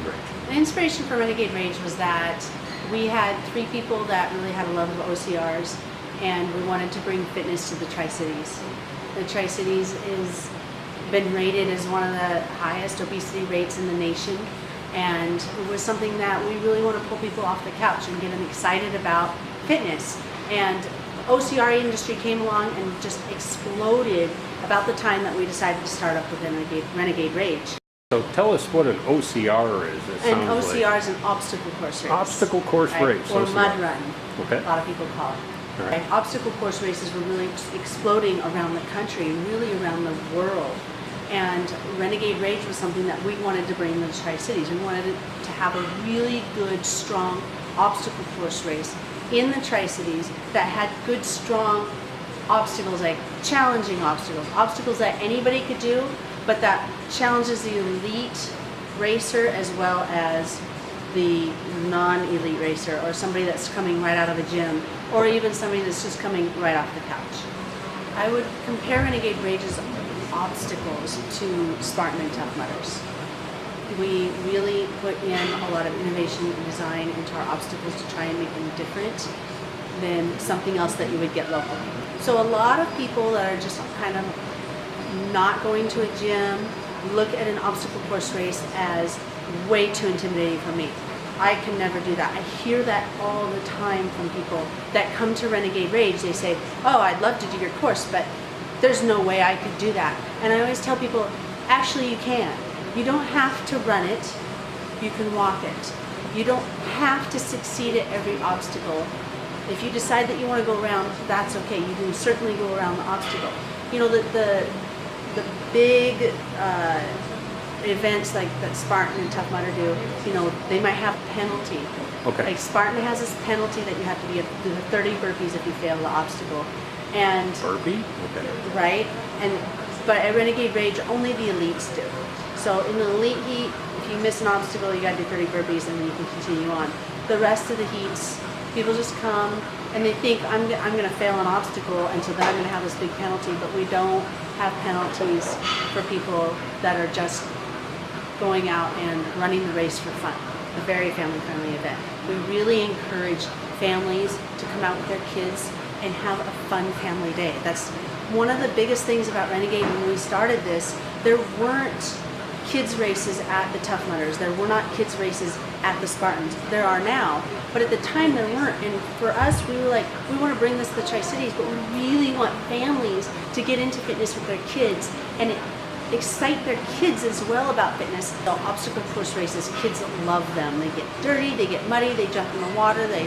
Rage? The inspiration for Renegade Rage was that we had 3 people that really had a love of OCRs, and we wanted to bring fitness to the Tri-Cities. The Tri-Cities is been rated as one of the highest obesity rates in the nation, and it was something that we really want to pull people off the couch and get them excited about fitness. And the OCR industry came along and just exploded about the time that we decided to start up with Renegade Rage. So tell us what an OCR is. An OCR is an obstacle course race. Obstacle course race. Or OCR. mud run, Okay. a lot of people call it. All right. And obstacle course races were really exploding around the country and really around the world. And Renegade Rage was something that we wanted to bring to the Tri-Cities. We wanted to have a really good, strong obstacle course race in the Tri-Cities that had good, strong obstacles, like challenging obstacles, obstacles that anybody could do, but that challenges the elite racer as well as the non-elite racer, or somebody that's coming right out of a gym, or even somebody that's just coming right off the couch. I would compare Renegade Rage's obstacles to Spartan and Tough Mudders. We really put in a lot of innovation and design into our obstacles to try and make them different than something else that you would get locally. So a lot of people that are just kind of not going to a gym look at an obstacle course race as way too intimidating for me. I can never do that. I hear that all the time from people that come to Renegade Rage. They say, oh, I'd love to do your course, but there's no way I could do that. And I always tell people, actually you can. You don't have to run it, you can walk it. You don't have to succeed at every obstacle. If you decide that you want to go around, that's okay. You can certainly go around the obstacle. You know, the big events like that Spartan and Tough Mudder do, you know, they might have a penalty. Okay. Like Spartan has this penalty that you have to do the 30 burpees if you fail the obstacle. And Burpee? Okay. right? But at Renegade Rage, only the elites do. So in the elite heat, if you miss an obstacle, you gotta do 30 burpees and then you can continue on. The rest of the heats, people just come and they think I'm gonna fail an obstacle and so then I'm gonna have this big penalty, but we don't have penalties for people that are just going out and running the race for fun. A very family-friendly event. We really encourage families to come out with their kids and have a fun family day. That's one of the biggest things about Renegade. When we started this, there weren't kids races at the Tough Mudders. There were not kids races at the Spartans. There are now, but at the time there weren't. And for us, we were like, we want to bring this to the Tri-Cities, but we really want families to get into fitness with their kids and excite their kids as well about fitness. The obstacle course races, kids love them. They get dirty, they get muddy, they jump in the water, they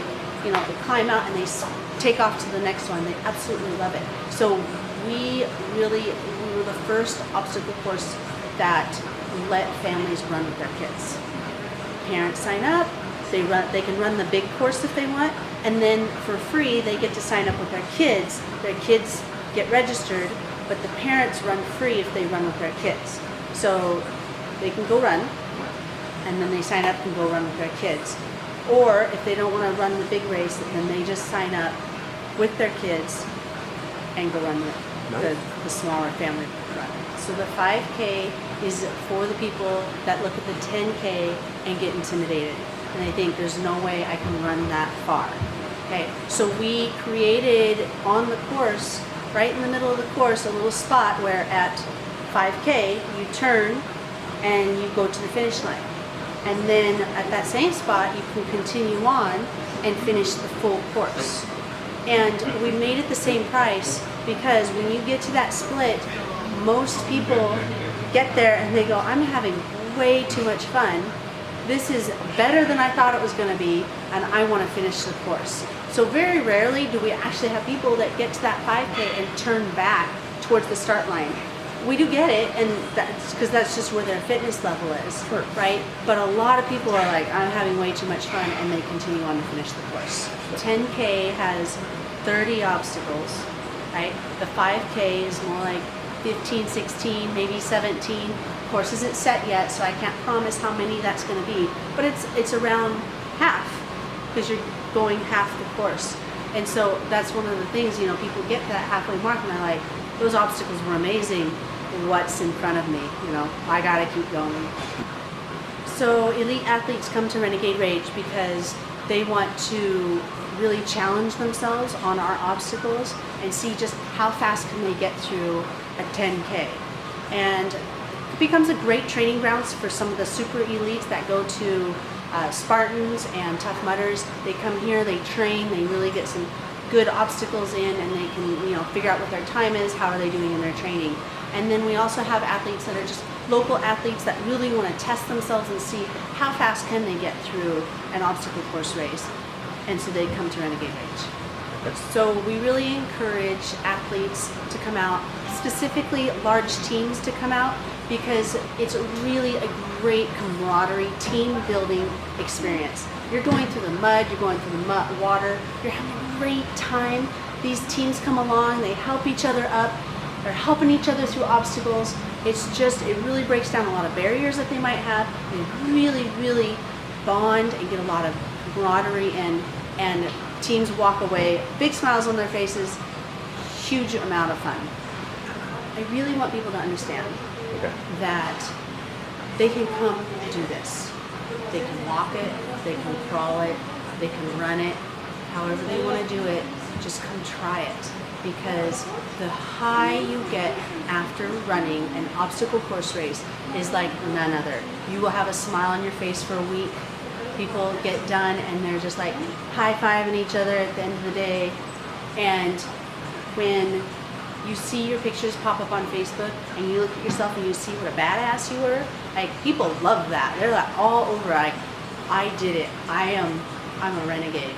climb out and they take off to the next one. They absolutely love it. So we were the first obstacle course that let families run with their kids. Parents sign up, they can run the big course if they want, and then for free they get to sign up with their kids. Their kids get registered, but the parents run free if they run with their kids. So they can go run, and then they sign up and go run with their kids. Or if they don't want to run the big race, then they just sign up with their kids and go run the smaller family run. So the 5K is for the people that look at the 10K and get intimidated. And they think there's no way I can run that far. Okay, so we created on the course, right in the middle of the course, a little spot where at 5K you turn and you go to the finish line. And then at that same spot, you can continue on and finish the full course. And we made it the same price because when you get to that split, most people get there and they go, I'm having way too much fun. This is better than I thought it was going to be, and I want to finish the course. So very rarely do we actually have people that get to that 5K and turn back towards the start line. We do get it, and that's because that's just where their fitness level is, sure, right? But a lot of people are like, I'm having way too much fun, and they continue on to finish the course. 10K has 30 obstacles, right? The 5K is more like 15, 16, maybe 17. Course isn't set yet, so I can't promise how many that's going to be, but it's around half because you're going half the course. And so that's one of the things, people get to that halfway mark and they're like, those obstacles were amazing. What's in front of me? I gotta keep going. So elite athletes come to Renegade Rage because they want to really challenge themselves on our obstacles and see just how fast can they get through a 10K. And it becomes a great training grounds for some of the super elites that go to Spartans and Tough Mudders. They come here, they train, they really get some good obstacles in, and they can figure out what their time is, how are they doing in their training. And then we also have athletes that are just local athletes that really want to test themselves and see how fast can they get through an obstacle course race. And so they come to Renegade Rage. So we really encourage athletes to come out, specifically large teams to come out, because it's really a great camaraderie, team building experience. You're going through the mud, you're going through the water, you're having a great time. These teams come along, they help each other up, they're helping each other through obstacles. It really breaks down a lot of barriers that they might have. They really, really bond and get a lot of camaraderie, and teams walk away, big smiles on their faces, huge amount of fun. I really want people to understand that they can come do this. They can walk it, they can crawl it, they can run it, however they want to do it, just come try it. Because the high you get after running an obstacle course race is like none other. You will have a smile on your face for a week. People get done and they're just like high-fiving each other at the end of the day. And when you see your pictures pop up on Facebook and you look at yourself and you see what a badass you were, like people love that. They're like all over, like, I did it. I'm a renegade.